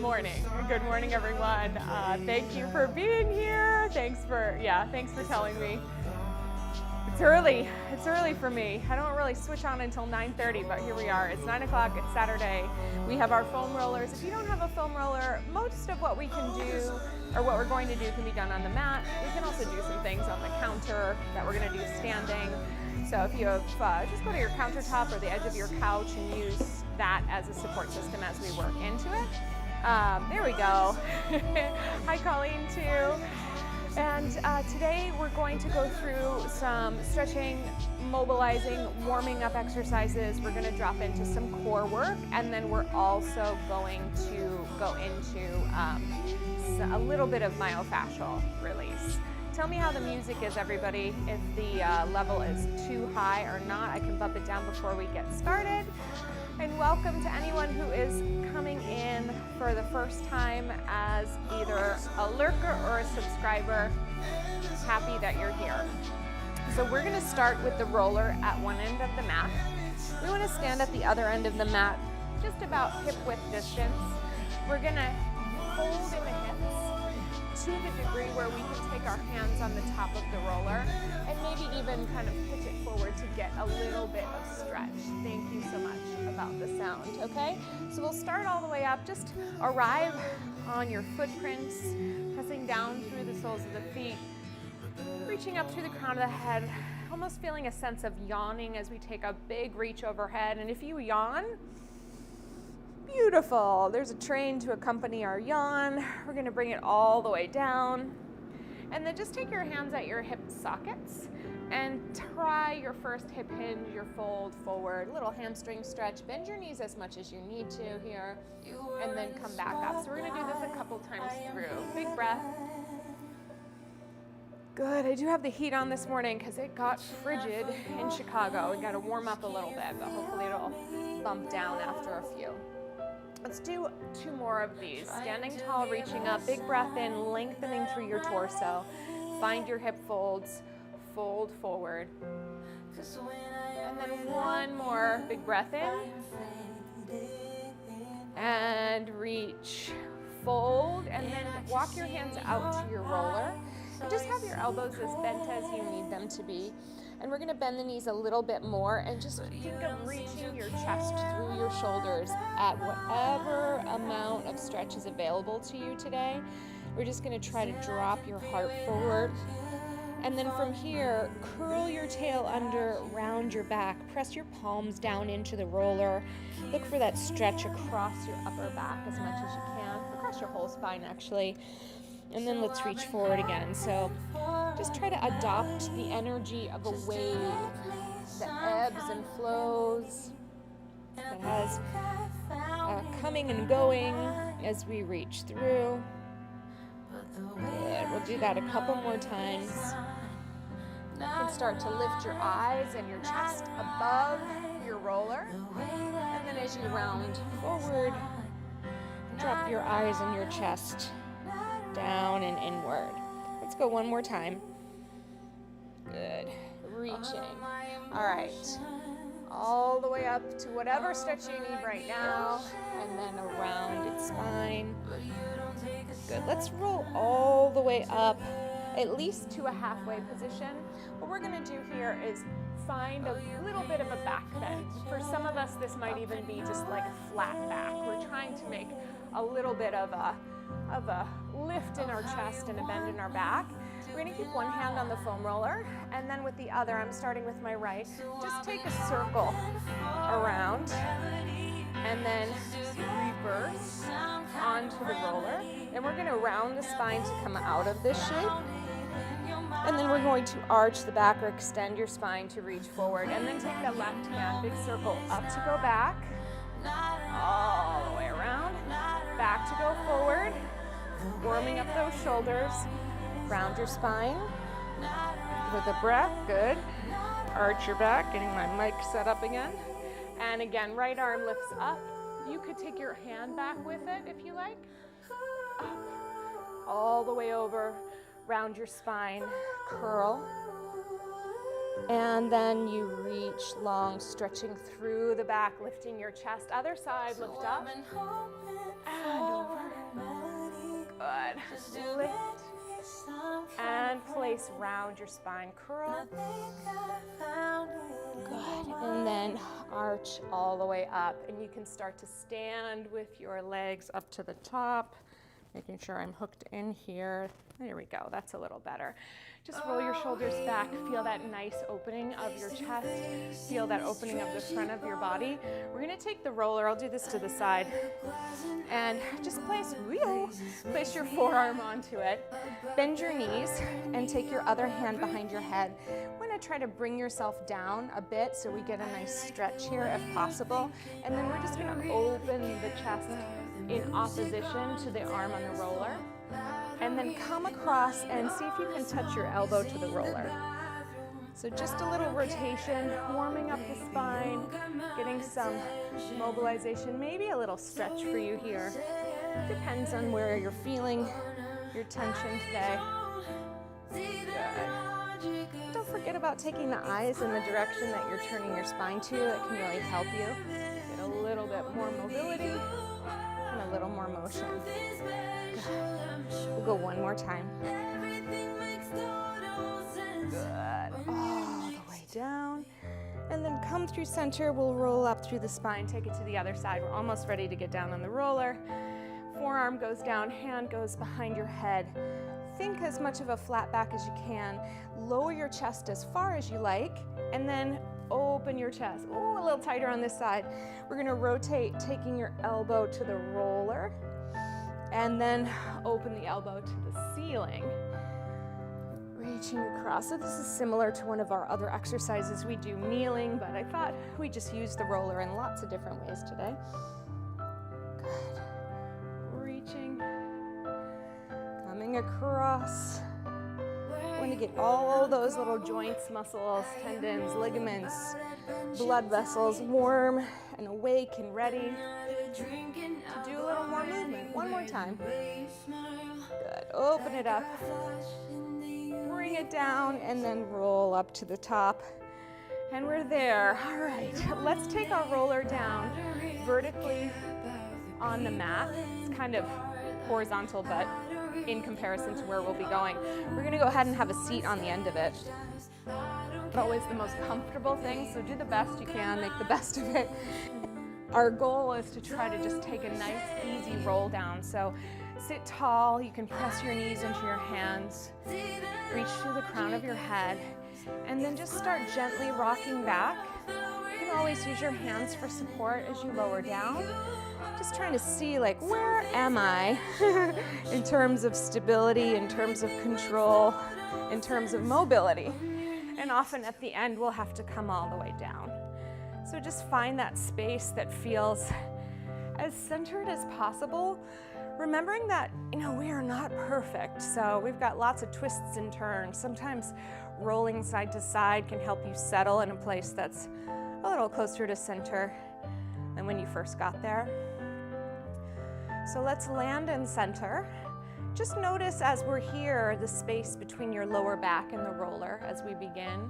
morning. Good morning, everyone. Thank you for being here. Thanks for telling me. It's early for me. I don't really switch on until 9:30, but here we are. It's 9 o'clock, it's Saturday. We have our foam rollers. If you don't have a foam roller, most of what we can do, or what we're going to do, can be done on the mat. We can also do some things on the counter that we're gonna do standing. So if you have, just go to your countertop or the edge of your couch and use that as a support system as we work into it. There we go. Hi, Colleen, too. And today we're going to go through some stretching, mobilizing, warming up exercises. We're going to drop into some core work, and then we're also going to go into a little bit of myofascial release. Tell me how the music is, everybody. If the level is too high or not, I can bump it down before we get started. And welcome to anyone who is coming in for the first time as either a lurker or a subscriber. Happy that you're here. So we're going to start with the roller at one end of the mat. We want to stand at the other end of the mat, just about hip width distance. We're going to fold in the hips to the degree where we can take our hands on the top of the roller and maybe even kind of pitch it forward to get a little bit of stretch. Thank you so much about the sound, okay? So we'll start all the way up. Just arrive on your footprints, pressing down through the soles of the feet, reaching up through the crown of the head, almost feeling a sense of yawning as we take a big reach overhead. And if you yawn, beautiful. There's a train to accompany our yawn. We're going to bring it all the way down. And then just take your hands at your hip sockets and try your first hip hinge, your fold forward, little hamstring stretch. Bend your knees as much as you need to here, and then come back up. So we're going to do this a couple times through. Big breath. Good. I do have the heat on this morning because it got frigid in Chicago. We got to warm up a little bit, but hopefully it'll bump down after a few. Let's do two more of these. Standing tall, reaching up, big breath in, lengthening through your torso. Find your hip folds, fold forward. And then one more, big breath in. And reach, fold, and then walk your hands out to your roller. And just have your elbows as bent as you need them to be. And we're going to bend the knees a little bit more and just think of reaching your chest through your shoulders at whatever amount of stretch is available to you today. We're just going to try to drop your heart forward. And then from here, curl your tail under, round your back, press your palms down into the roller. Look for that stretch across your upper back as much as you can, across your whole spine actually. And then let's reach forward again. So just try to adopt the energy of a wave that ebbs and flows, that has coming and going as we reach through. Good. We'll do that a couple more times. You can start to lift your eyes and your chest above your roller. And then as you round forward, drop your eyes and your chest down and inward. Let's go one more time. Good. Reaching. All right. All the way up to whatever stretch you need right now, and then a rounded spine. Good. Let's roll all the way up, at least to a halfway position. What we're going to do here is find a little bit of a back bend. For some of us, this might even be just like a flat back. We're trying to make a little bit of a lift in our chest and a bend in our back. We're going to keep one hand on the foam roller, and then with the other, I'm starting with my right, just take a circle around, and then reverse onto the roller. And we're going to round the spine to come out of this shape. And then we're going to arch the back or extend your spine to reach forward. And then take the left hand, big circle up to go back, all the way around, back to go forward, warming up those shoulders, round your spine with a breath, good. Arch your back, getting my mic set up again. And again, right arm lifts up. You could take your hand back with it if you like. Up, all the way over, round your spine, curl. And then you reach long, stretching through the back, lifting your chest. Other side, lift up and over. lift, and place round your spine, curl. Good, and then arch all the way up, and you can start to stand with your legs up to the top, making sure I'm hooked in here. There we go, that's a little better. Just roll your shoulders back, feel that nice opening of your chest, feel that opening of the front of your body. We're gonna take the roller, I'll do this to the side, and just place your forearm onto it. Bend your knees and take your other hand behind your head. We're gonna try to bring yourself down a bit so we get a nice stretch here if possible. And then we're just gonna open the chest in opposition to the arm on the roller. And then come across and see if you can touch your elbow to the roller. So just a little rotation, warming up the spine, getting some mobilization, maybe a little stretch for you here. Depends on where you're feeling your tension today. Good. Don't forget about taking the eyes in the direction that you're turning your spine to. It can really help you get a little bit more mobility and a little more motion. Good. We'll go one more time. Good. All the way down. And then come through center. We'll roll up through the spine. Take it to the other side. We're almost ready to get down on the roller. Forearm goes down, hand goes behind your head. Think as much of a flat back as you can. Lower your chest as far as you like, and then open your chest. Oh, a little tighter on this side. We're gonna rotate, taking your elbow to the roller, and then open the elbow to the ceiling. Reaching across. So this is similar to one of our other exercises we do kneeling, but I thought we just use the roller in lots of different ways today. Good. Reaching, coming across. Want to get all those little joints, muscles, tendons, ligaments, blood vessels warm and awake and ready to do a little more movement. One more time. Good. Open it up. Bring it down and then roll up to the top. And we're there. All right. Let's take our roller down vertically on the mat. It's kind of horizontal, but in comparison to where we'll be going. We're gonna go ahead and have a seat on the end of it. Not always the most comfortable thing, so do the best you can, make the best of it. Our goal is to try to just take a nice, easy roll down. So sit tall, you can press your knees into your hands, reach to the crown of your head, and then just start gently rocking back. You can always use your hands for support as you lower down. Just trying to see, like, where am I in terms of stability, in terms of control, in terms of mobility. And often at the end, we'll have to come all the way down. So just find that space that feels as centered as possible, remembering that, we are not perfect. So we've got lots of twists and turns. Sometimes rolling side to side can help you settle in a place that's a little closer to center than when you first got there. So let's land in center. Just notice as we're here, the space between your lower back and the roller as we begin.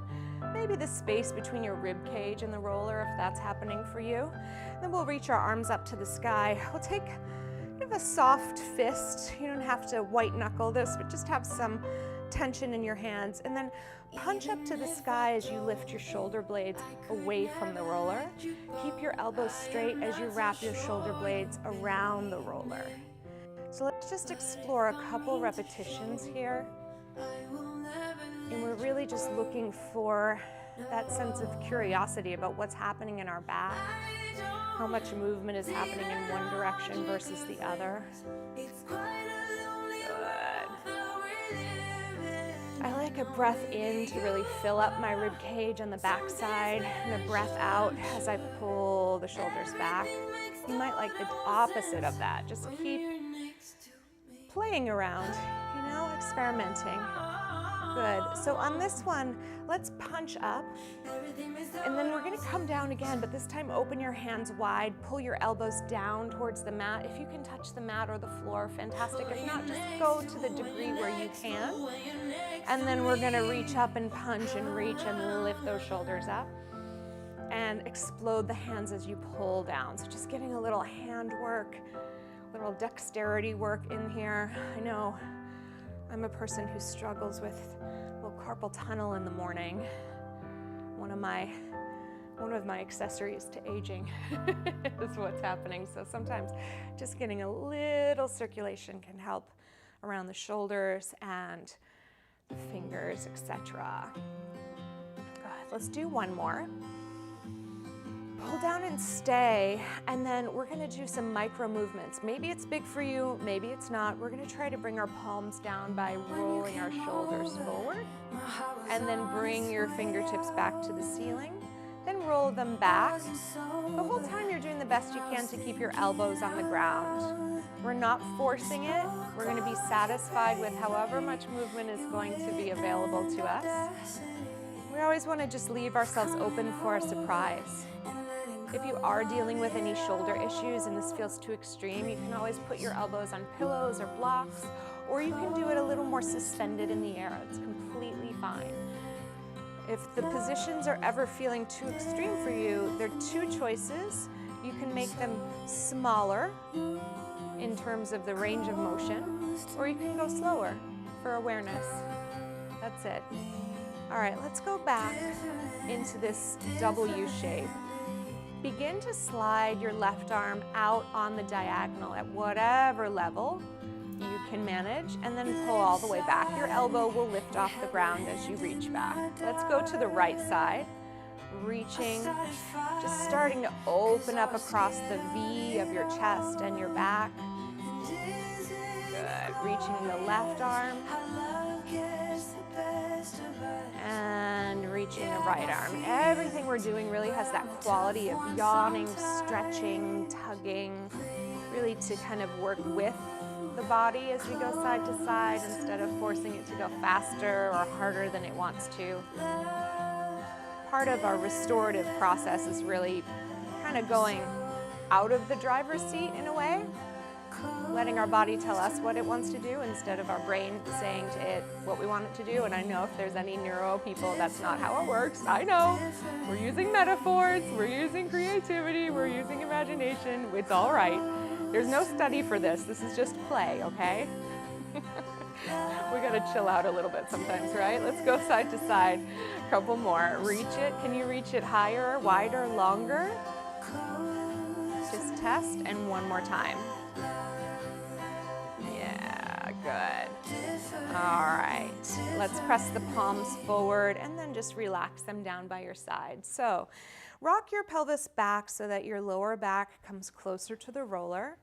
Maybe the space between your rib cage and the roller, if that's happening for you. Then we'll reach our arms up to the sky. We'll take kind of a soft fist. You don't have to white knuckle this, but just have some tension in your hands. And then punch up to the sky as you lift your shoulder blades away from the roller. Keep your elbows straight as you wrap your shoulder blades around the roller. So let's just explore a couple repetitions here. And we're really just looking for that sense of curiosity about what's happening in our back, how much movement is happening in one direction versus the other. Good. I like a breath in to really fill up my rib cage on the back side, and a breath out as I pull the shoulders back. You might like the opposite of that. Just keep playing around, experimenting. Good. So on this one, let's punch up, and then we're going to come down again, but this time open your hands wide, pull your elbows down towards the mat. If you can touch the mat or the floor, fantastic. If not, just go to the degree where you can. And then we're going to reach up and punch and reach and lift those shoulders up. And explode the hands as you pull down. So just getting a little hand work Little dexterity work in here. I know I'm a person who struggles with a little carpal tunnel in the morning. One of my accessories to aging is what's happening. So sometimes just getting a little circulation can help around the shoulders and the fingers, etc. Good. Let's do one more. Pull down and stay, and then we're gonna do some micro movements. Maybe it's big for you, maybe it's not. We're gonna try to bring our palms down by rolling our shoulders forward, and then bring your fingertips back to the ceiling. Then roll them back. The whole time you're doing the best you can to keep your elbows on the ground. We're not forcing it. We're gonna be satisfied with however much movement is going to be available to us. We always wanna just leave ourselves open for a surprise. If you are dealing with any shoulder issues and this feels too extreme, you can always put your elbows on pillows or blocks, or you can do it a little more suspended in the air. It's completely fine. If the positions are ever feeling too extreme for you, there are two choices. You can make them smaller in terms of the range of motion, or you can go slower for awareness. That's it. All right, let's go back into this W shape. Begin to slide your left arm out on the diagonal at whatever level you can manage, and then pull all the way back. Your elbow will lift off the ground as you reach back. Let's go to the right side. Reaching, just starting to open up across the V of your chest and your back. Good. Reaching the left arm. And reaching the right arm. Everything we're doing really has that quality of yawning, stretching, tugging, really to kind of work with the body as we go side to side instead of forcing it to go faster or harder than it wants to. Part of our restorative process is really kind of going out of the driver's seat in a way, letting our body tell us what it wants to do instead of our brain saying to it what we want it to do. And I know if there's any neuro people, that's not how it works. I know. We're using metaphors, we're using creativity, we're using imagination. It's all right. There's no study for this. This is just play, okay? We gotta chill out a little bit sometimes, right? Let's go side to side. A couple more. Reach it. Can you reach it higher, wider, longer? Just test, and one more time. Yeah, good. All right. Let's press the palms forward and then just relax them down by your side. So rock your pelvis back so that your lower back comes closer to the roller.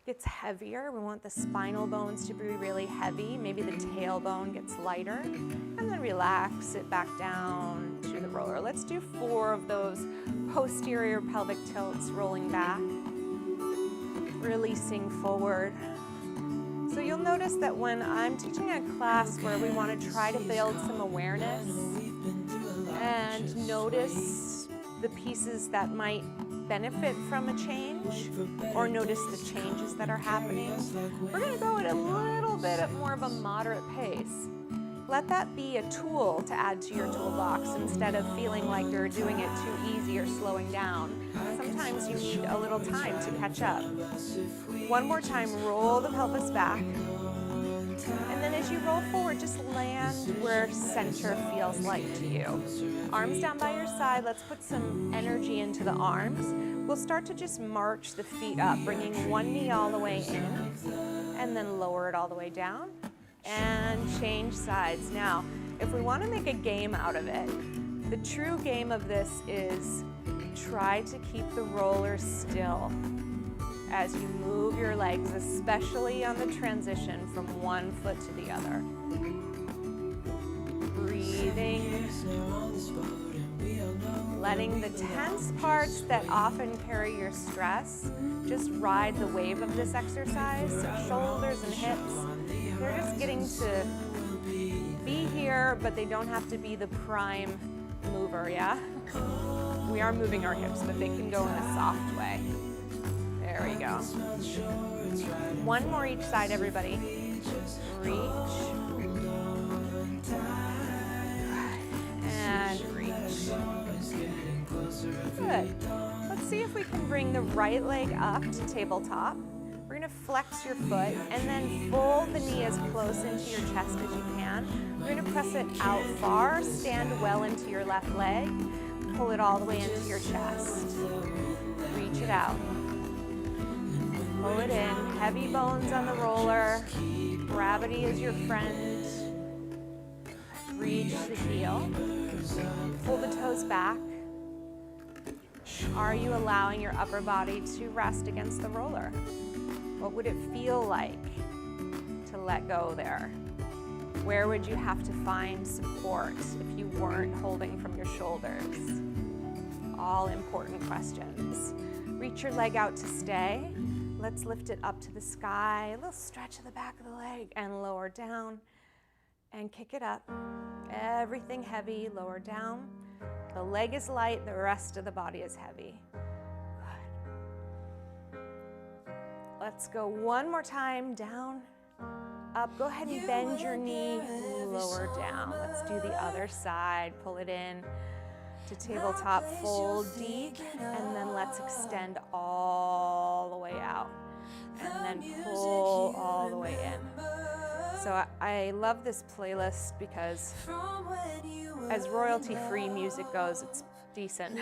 Gets heavier. We want the spinal bones to be really heavy. Maybe the tailbone gets lighter. And then relax it back down to the roller. Let's do 4 of those posterior pelvic tilts, rolling back, releasing forward. So you'll notice that when I'm teaching a class where we want to try to build some awareness and notice the pieces that might benefit from a change or notice the changes that are happening, we're going to go at a little bit of more of a moderate pace. Let that be a tool to add to your toolbox instead of feeling like you're doing it too easy or slowing down. Sometimes you need a little time to catch up. One more time, roll the pelvis back. And then as you roll forward, just land where center feels like to you. Arms down by your side. Let's put some energy into the arms. We'll start to just march the feet up, bringing one knee all the way in, and then lower it all the way down, and change sides. Now, if we want to make a game out of it, the true game of this is try to keep the roller still as you move your legs, especially on the transition from one foot to the other. Breathing, letting the tense parts that often carry your stress just ride the wave of this exercise. So shoulders and hips, they're just getting to be here, but they don't have to be the prime mover, yeah? We are moving our hips, but they can go in a soft way. There we go. One more each side, everybody. Reach. And reach. Good. Let's see if we can bring the right leg up to tabletop. We're going to flex your foot and then fold the knee as close into your chest as you can. We're gonna press it out far, stand well into your left leg, pull it all the way into your chest. Reach it out. Pull it in, heavy bones on the roller. Gravity is your friend. Reach the heel. Pull the toes back. Are you allowing your upper body to rest against the roller? What would it feel like to let go there? Where would you have to find support if you weren't holding from your shoulders? All important questions. Reach your leg out to stay. Let's lift it up to the sky. A little stretch of the back of the leg and lower down and kick it up. Everything heavy, lower down. The leg is light, the rest of the body is heavy. Good. Let's go one more time, down, up. Go ahead and bend your knee, lower down. Let's do the other side. Pull it in to tabletop, fold deep, and then let's extend all the way out. And then pull all the way in. So I love this playlist because as royalty-free music goes, it's decent.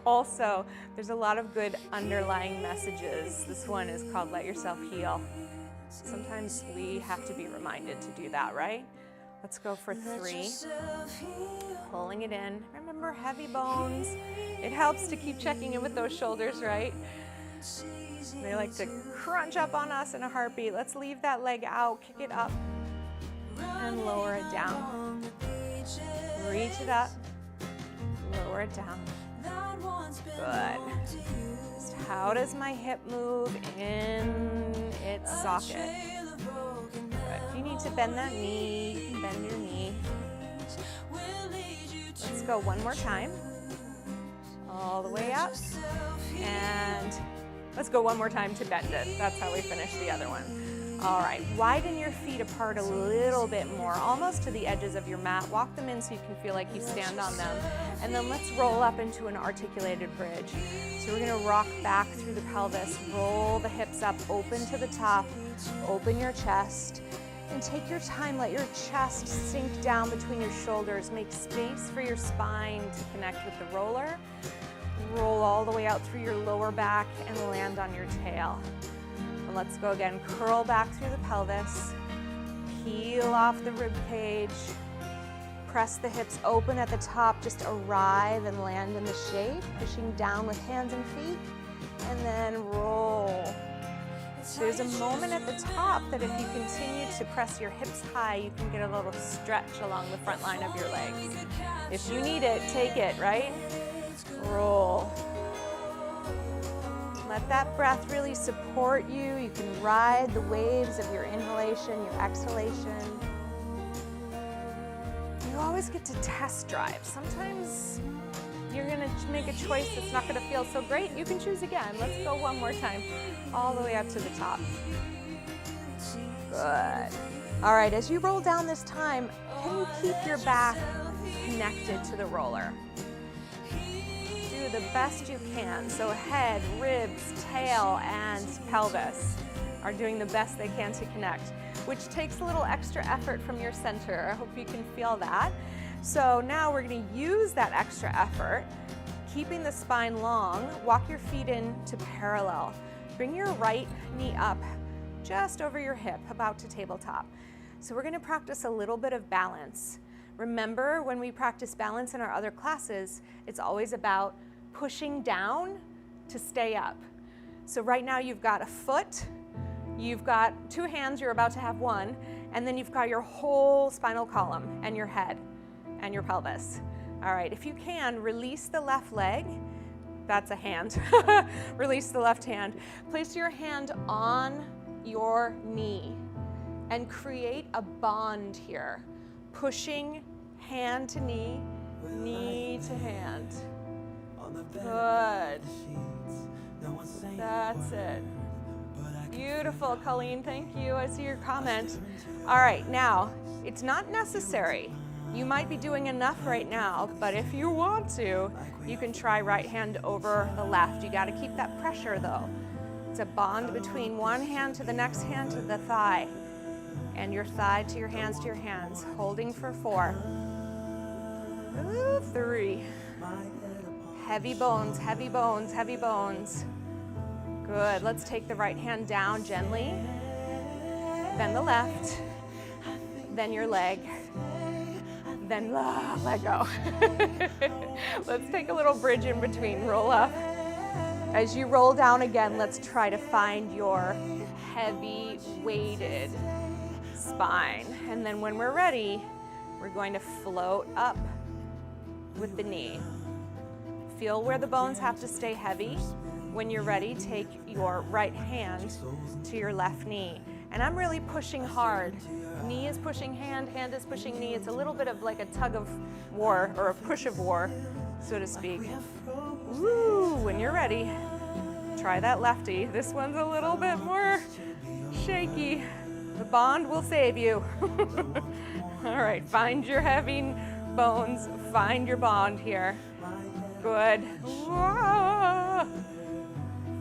Also, there's a lot of good underlying messages. This one is called Let Yourself Heal. Sometimes we have to be reminded to do that, right? Let's go for 3. Pulling it in. Remember, heavy bones. It helps to keep checking in with those shoulders, right? They like to crunch up on us in a heartbeat. Let's leave that leg out, kick it up, and lower it down. Reach it up, lower it down. Good. Just how does my hip move in its socket? Good. If you need to bend that knee, you can bend your knee. Let's go one more time. All the way up. And let's go one more time to bend it. That's how we finish the other one. All right, widen your feet apart a little bit more, almost to the edges of your mat. Walk them in so you can feel like you stand on them. And then let's roll up into an articulated bridge. So we're gonna rock back through the pelvis, roll the hips up, open to the top, open your chest, and take your time, let your chest sink down between your shoulders, make space for your spine to connect with the roller. Roll all the way out through your lower back and land on your tail. And let's go again, curl back through the pelvis, peel off the rib cage, press the hips open at the top, just arrive and land in the shape, pushing down with hands and feet, and then roll. There's a moment at the top that if you continue to press your hips high, you can get a little stretch along the front line of your legs. If you need it, take it, right? Roll. Let that breath really support you. You can ride the waves of your inhalation, your exhalation. You always get to test drive. Sometimes you're gonna make a choice that's not gonna feel so great. You can choose again. Let's go one more time, all the way up to the top. Good. All right, as you roll down this time, can you keep your back connected to the roller? The best you can. So head, ribs, tail, and pelvis are doing the best they can to connect, which takes a little extra effort from your center. I hope you can feel that. So now we're going to use that extra effort, keeping the spine long. Walk your feet in to parallel. Bring your right knee up just over your hip, about to tabletop. So we're going to practice a little bit of balance. Remember, when we practice balance in our other classes, it's always about pushing down to stay up. So right now you've got a foot, you've got 2 hands, you're about to have 1, and then you've got your whole spinal column and your head and your pelvis. All right, if you can, release the left leg. That's a hand. Release the left hand. Place your hand on your knee and create a bond here. Pushing hand to knee, knee to hand. Good. That's it. Beautiful, Colleen. Thank you. I see your comment. All right, now, it's not necessary. You might be doing enough right now, but if you want to, you can try right hand over the left. You got to keep that pressure though. It's a bond between one hand to the next hand to the thigh, and your thigh to your hands, holding for 4. 3. Heavy bones, heavy bones, heavy bones. Good. Let's take the right hand down gently. Then the left. Then your leg. Then let go. Let's take a little bridge in between. Roll up. As you roll down again, let's try to find your heavy weighted spine. And then when we're ready, we're going to float up with the knee. Feel where the bones have to stay heavy. When you're ready, take your right hand to your left knee. And I'm really pushing hard. Knee is pushing hand, hand is pushing knee. It's a little bit of like a tug of war, or a push of war, so to speak. Woo! When you're ready, try that lefty. This one's a little bit more shaky. The bond will save you. All right, find your heavy bones, find your bond here. Good. Whoa.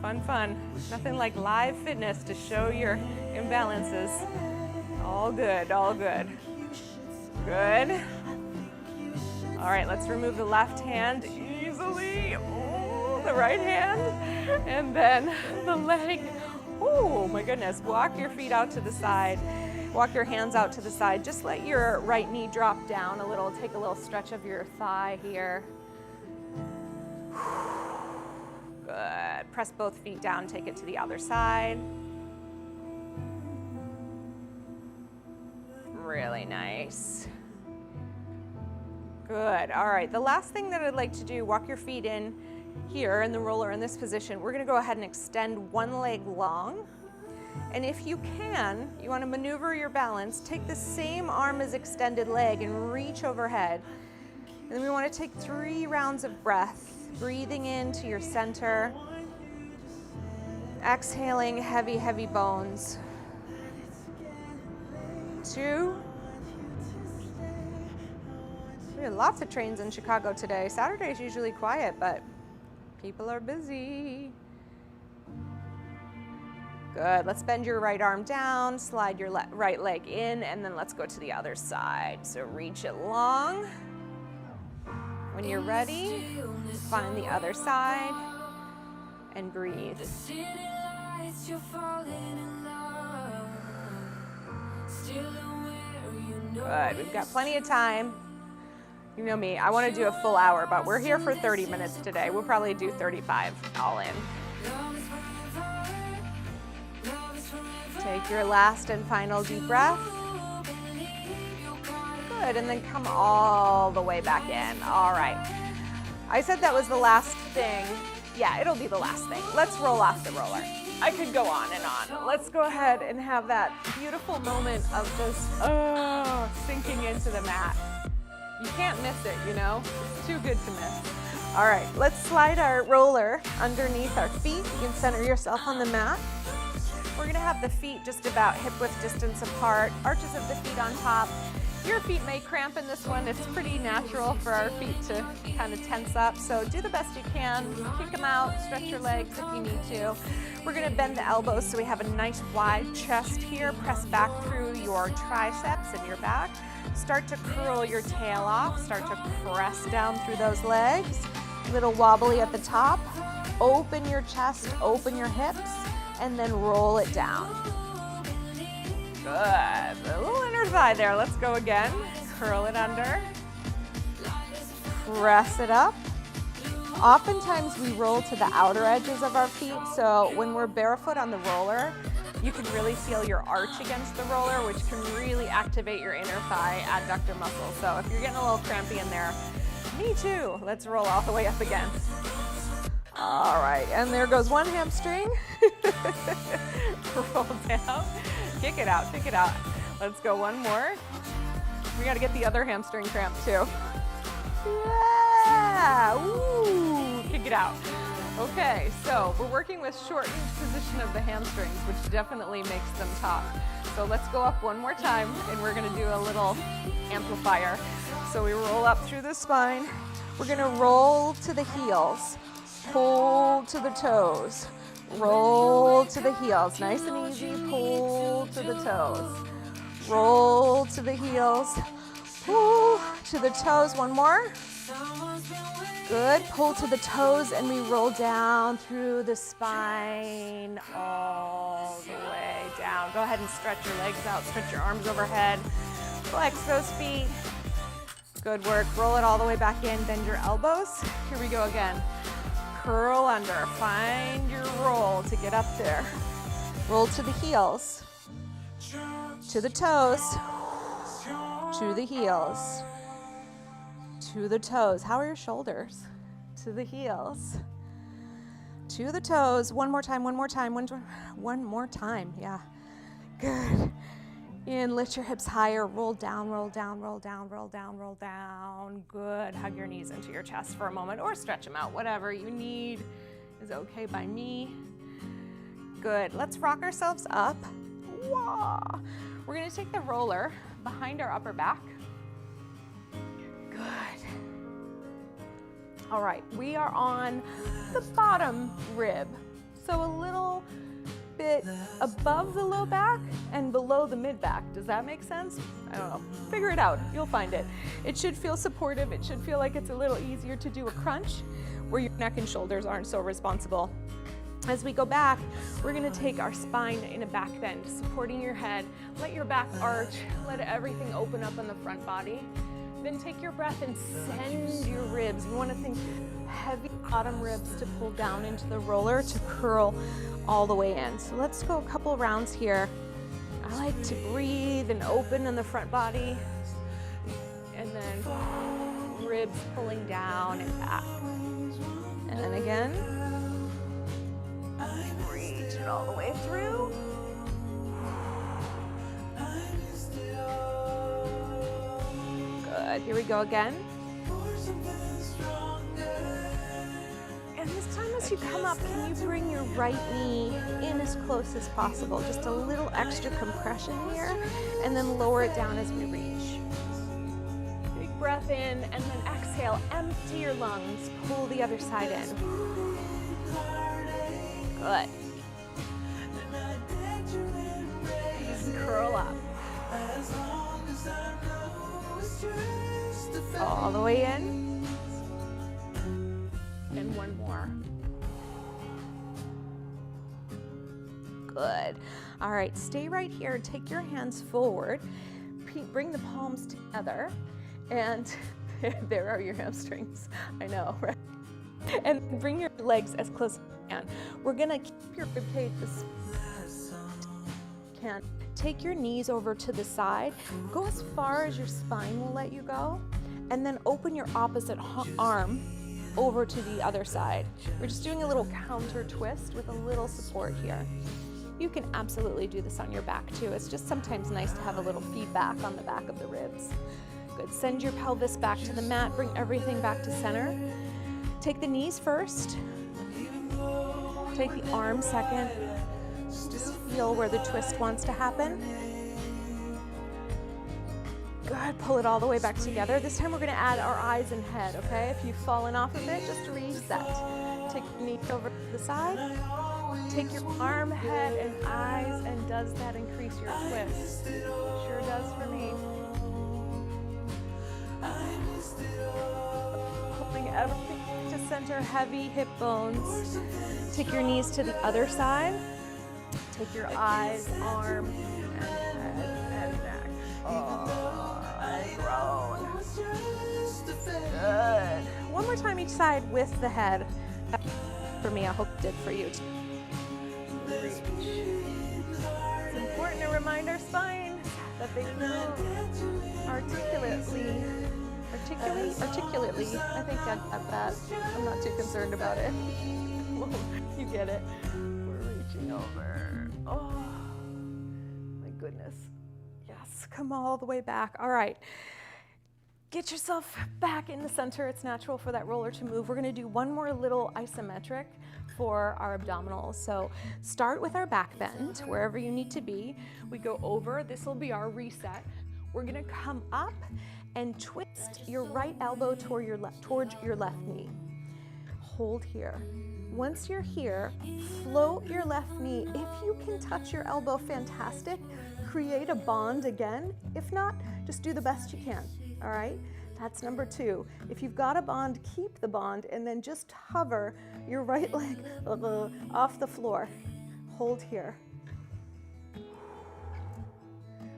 Fun, fun. Nothing like live fitness to show your imbalances. All good, all good. Good. All right, let's remove the left hand easily. Oh, the right hand. And then the leg. Oh my goodness. Walk your feet out to the side. Walk your hands out to the side. Just let your right knee drop down a little. Take a little stretch of your thigh here. Good. Press both feet down. Take it to the other side. Really nice. Good. All right. The last thing that I'd like to do, walk your feet in here in the roller in this position. We're going to go ahead and extend one leg long. And if you can, you want to maneuver your balance, take the same arm as extended leg and reach overhead. And then we want to take 3 rounds of breath, breathing into your center, exhaling heavy, heavy bones. 2. We have lots of trains in Chicago today. Saturday's usually quiet, but people are busy. Good. Let's bend your right arm down, slide your right leg in, and then let's go to the other side. So reach it long. When you're ready, find the other side and breathe. Good. We've got plenty of time. You know me, I want to do a full hour, but we're here for 30 minutes today. We'll probably do 35 all in. Take your last and final deep breath. Good, and then come all the way back in. All right. I said that was the last thing. Yeah, it'll be the last thing. Let's roll off the roller. I could go on and on. Let's go ahead and have that beautiful moment of just sinking into the mat. You can't miss it, you know? It's too good to miss. All right, let's slide our roller underneath our feet. You can center yourself on the mat. We're gonna have the feet just about hip-width distance apart, arches of the feet on top. Your feet may cramp in this one. It's pretty natural for our feet to kind of tense up, so do the best you can. Kick them out, stretch your legs if you need to. We're gonna bend the elbows so we have a nice wide chest here. Press back through your triceps and your back. Start to curl your tail off. Start to press down through those legs. A little wobbly at the top. Open your chest, open your hips, and then roll it down. Good. A little inner thigh there. Let's go again. Curl it under. Press it up. Oftentimes we roll to the outer edges of our feet, so when we're barefoot on the roller, you can really feel your arch against the roller, which can really activate your inner thigh adductor muscle. So if you're getting a little crampy in there, me too. Let's roll all the way up again. All right, and there goes one hamstring. Roll down. Kick it out, kick it out. Let's go one more. We gotta get the other hamstring cramp too. Yeah, ooh, kick it out. Okay, so we're working with shortened position of the hamstrings, which definitely makes them taut. So let's go up one more time, and we're gonna do a little amplifier. So we roll up through the spine. We're gonna roll to the heels, pull to the toes, Roll to the heels, nice and easy, pull to the toes. Roll to the heels, pull to the toes, one more. Good, pull to the toes and we roll down through the spine all the way down. Go ahead and stretch your legs out, stretch your arms overhead, flex those feet. Good work, roll it all the way back in, bend your elbows. Here we go again. Curl under, find your roll to get up there. Roll to the heels, to the toes, to the heels, to the toes. How are your shoulders? To the heels, to the toes. One more time, one more time, one more time, yeah. Good. And lift your hips higher, roll down, roll down, roll down, roll down, roll down. Good, hug your knees into your chest for a moment or stretch them out. Whatever you need is okay by me. Good, let's rock ourselves up. Wah. We're gonna take the roller behind our upper back. Good. All right, we are on the bottom rib. So a little bit above the low back and below the mid back. Does that make sense? I don't know. Figure it out. You'll find it. It should feel supportive. It should feel like it's a little easier to do a crunch where your neck and shoulders aren't so responsible. As we go back, we're going to take our spine in a back bend, supporting your head. Let your back arch. Let everything open up on the front body. Then take your breath and send your ribs. You want to think heavy bottom ribs to pull down into the roller to curl all the way in. So let's go a couple rounds here. I like to breathe and open in the front body. And then ribs pulling down and back. And then again. Reach it all the way through. Good, here we go again. And this time as you come up, can you bring your right knee in as close as possible? Just a little extra compression here, and then lower it down as we reach. Big breath in, and then exhale, empty your lungs, pull the other side in. Good. Curl up. All the way in. And one more. Good. All right, stay right here. Take your hands forward. Bring the palms together. And there are your hamstrings. I know, right? And bring your legs as close as you can. We're gonna keep your ribcage as can. Take your knees over to the side. Go as far as your spine will let you go. And then open your opposite arm over to the other side. We're just doing a little counter twist with a little support here. You can absolutely do this on your back too. It's just sometimes nice to have a little feedback on the back of the ribs. Good, send your pelvis back to the mat, bring everything back to center. Take the knees first. Take the arm second. Just feel where the twist wants to happen. Good, pull it all the way back together. This time we're gonna add our eyes and head, okay? If you've fallen off of it, just reset. Take your knee over to the side. Take your arm, head, and eyes, and does that increase your twist? Sure does for me. Pulling everything to center, heavy hip bones. Take your knees to the other side. Take your eyes, arm, and head, and neck. Oh, and groan. Good. One more time each side with the head. For me, I hope it did for you too. Reach. It's important to remind our spine that they move articulately. I think I got that. I'm not too concerned about it. You get it. We're reaching over. Oh, my goodness. Yes, come all the way back. All right. Get yourself back in the center. It's natural for that roller to move. We're gonna do one more little isometric for our abdominals. So start with our back bend, wherever you need to be. We go over, this will be our reset. We're gonna come up and twist your right elbow towards your left knee. Hold here. Once you're here, float your left knee. If you can touch your elbow, fantastic. Create a bond again. If not, just do the best you can, all right? That's number 2. If you've got a bond, keep the bond and then just hover your right leg off the floor. Hold here.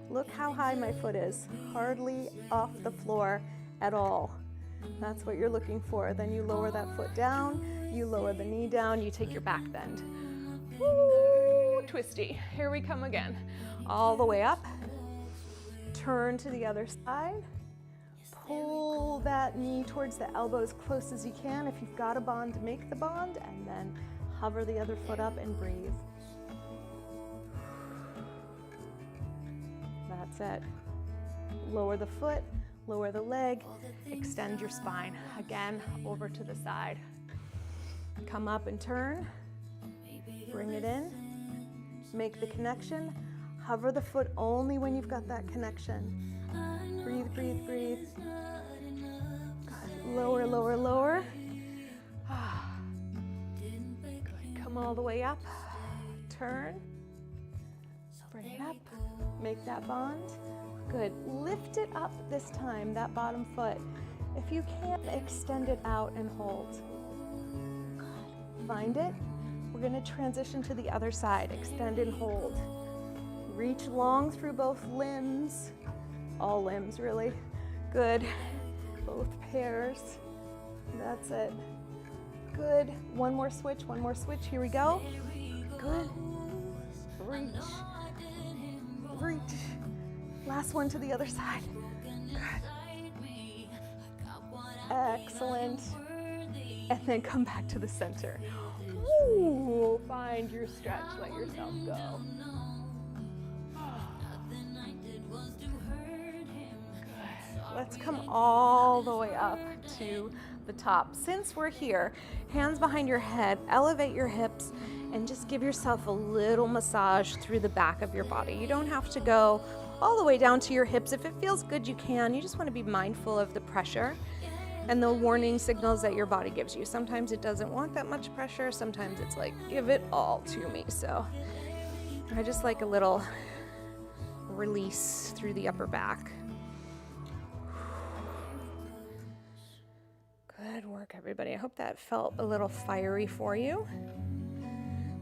Look how high my foot is, hardly off the floor at all. That's what you're looking for. Then you lower that foot down, you lower the knee down, you take your back bend. Woo, twisty. Here we come again. All the way up. Turn to the other side. Pull that knee towards the elbow as close as you can. If you've got a bond, make the bond, and then hover the other foot up and breathe. That's it. Lower the foot, lower the leg, extend your spine. Again, over to the side. Come up and turn. Bring it in. Make the connection. Hover the foot only when you've got that connection. Breathe, breathe, breathe. Good. Lower, lower, lower. Good. Come all the way up. Turn. Bring it up. Make that bond. Good. Lift it up this time, that bottom foot. If you can't, extend it out and hold. Good. Find it. We're going to transition to the other side. Extend and hold. Reach long through both limbs. All limbs, really. Good. Both pairs. That's it. Good. One more switch, one more switch. Here we go. Good. Reach. Reach. Last one to the other side. Good. Excellent. And then come back to the center. Ooh, find your stretch. Let yourself go. Let's come all the way up to the top. Since we're here, hands behind your head, elevate your hips, and just give yourself a little massage through the back of your body. You don't have to go all the way down to your hips. If it feels good, you can. You just want to be mindful of the pressure and the warning signals that your body gives you. Sometimes it doesn't want that much pressure. Sometimes it's like, give it all to me. So I just like a little release through the upper back. Good work, everybody. I hope that felt a little fiery for you.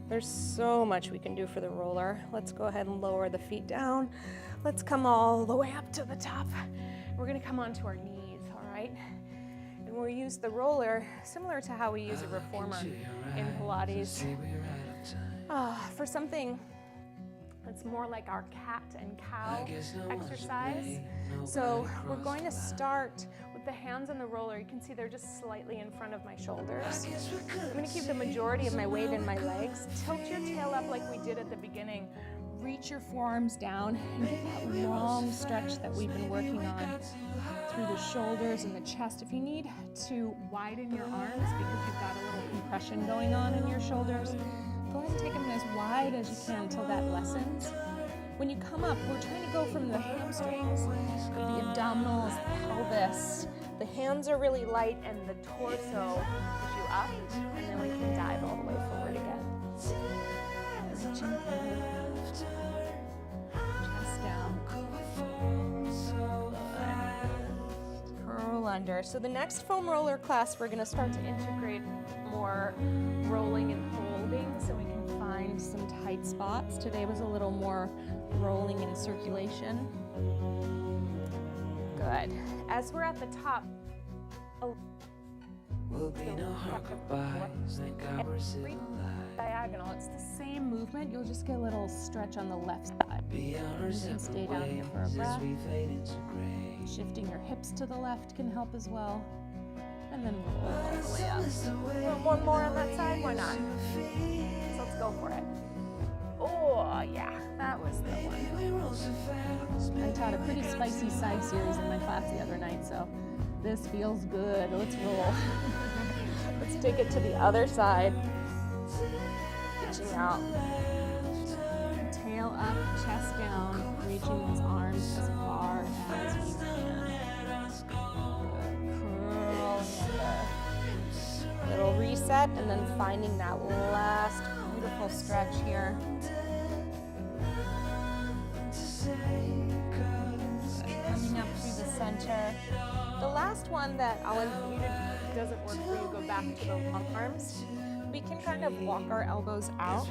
There's so much we can do for the roller. Let's go ahead and lower the feet down. Let's come all the way up to the top. We're gonna come onto our knees, all right? And we'll use the roller similar to how we use a reformer in Pilates. For something that's more like our cat and cow exercise. So we're going to start with the hands on the roller. You can see they're just slightly in front of my shoulders. I'm going to keep the majority of my weight in my legs. Tilt your tail up like we did at the beginning. Reach your forearms down and get that long stretch that we've been working on through the shoulders and the chest. If you need to widen your arms because you've got a little compression going on in your shoulders, go ahead and take them as wide as you can until that lessens. When you come up, we're trying to go from the hamstrings, the abdominals, the pelvis. The hands are really light and the torso pushes you up, and then we can dive all the way forward again. Reaching forward. Chest down. Good. Curl under. So the next foam roller class, we're going to start to integrate more rolling and holding so we can find some tight spots. Today was a little more rolling and circulation. Good. As we're at the top, we'll be no diagonal. It's the same movement. You'll just get a little stretch on the left side. You can stay down here for a breath. Shifting your hips to the left can help as well. And then roll all the way up. One more on that side? Why not? So let's go for it. Oh, yeah, that was the one. I taught a pretty spicy side series in my class the other night, so this feels good. Let's roll. Let's take it to the other side. Reaching out. Tail up, chest down, reaching those arms as far as you can. Curl under. Little reset, and then finding that last beautiful stretch here. Coming up through the center. The last one that I'll invite you to, if it doesn't work for you, go back to the long arms. We can kind of walk our elbows out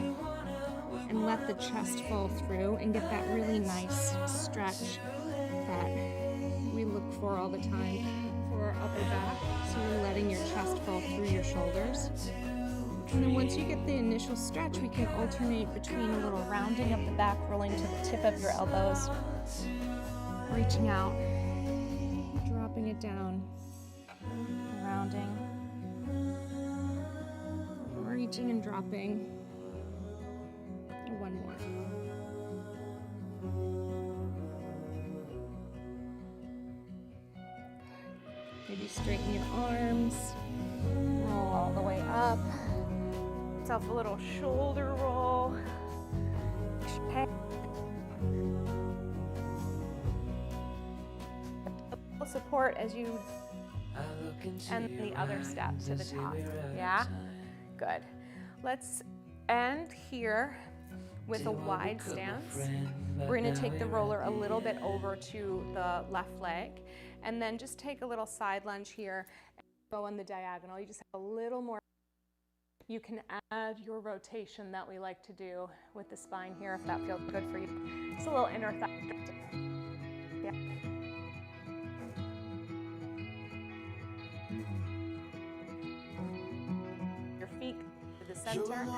and let the chest fall through and get that really nice stretch that we look for all the time for our upper back. So you're letting your chest fall through your shoulders. And then once you get the initial stretch, we can alternate between a little rounding of the back, rolling to the tip of your elbows, reaching out, dropping it down, rounding, reaching and dropping. One more. Maybe straighten your arms, roll all the way up. Yourself a little shoulder roll. Support as you and the other step to the top. Yeah? Good. Let's end here with a wide stance. We're going to take the roller a little bit over to the left leg, and then just take a little side lunge here and go on the diagonal. You just have a little more. You can add your rotation that we like to do with the spine here if that feels good for you. Just a little inner thigh. Yeah. Your feet to the center.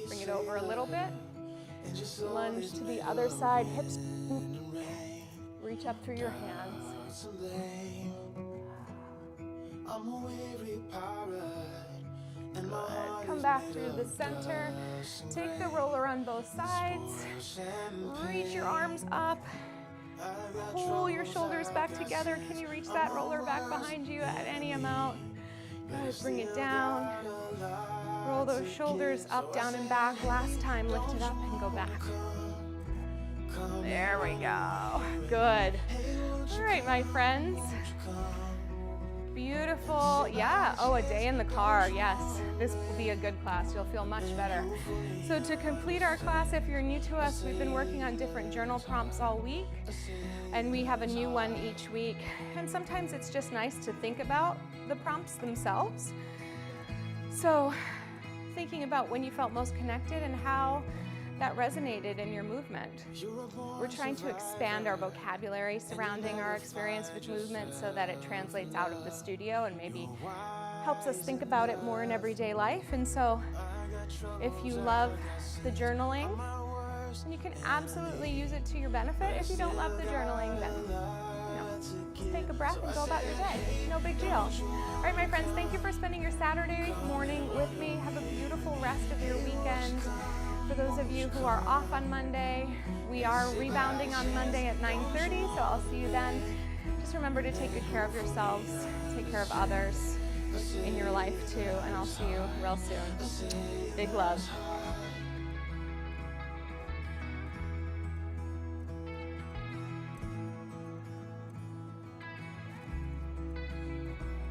Bring it over a little bit. Lunge to the other side, hips, reach up through your hands. Good. Come back through the center. Take the roller on both sides. Reach your arms up. Pull your shoulders back together. Can you reach that roller back behind you at any amount? Good. Bring it down. Roll those shoulders up, down, and back. Last time, lift it up and go back. There we go. Good. All right, my friends. Beautiful. Yeah. Oh, a day in the car. Yes. This will be a good class. You'll feel much better. So to complete our class, if you're new to us, we've been working on different journal prompts all week, and we have a new one each week. And sometimes it's just nice to think about the prompts themselves. So thinking about when you felt most connected and how that resonated in your movement. We're trying to expand our vocabulary surrounding our experience with movement so that it translates out of the studio and maybe helps us think about it more in everyday life. And so if you love the journaling, you can absolutely use it to your benefit. If you don't love the journaling, then just take a breath and go about your day. No big deal. All right, my friends, thank you for spending your Saturday morning with me. Have a beautiful rest of your weekend. For those of you who are off on Monday, we are rebounding on Monday at 9:30, so I'll see you then. Just remember to take good care of yourselves, take care of others in your life too, and I'll see you real soon. Big love.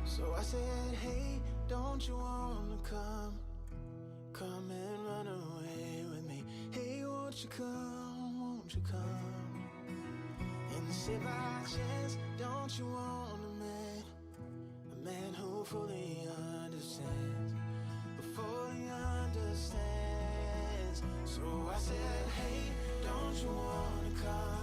So I said, hey, don't you wanna come and run away with me? Hey, won't you come, won't you come? And say by chance, don't you want a man who fully understands, So I said, hey, don't you wanna come?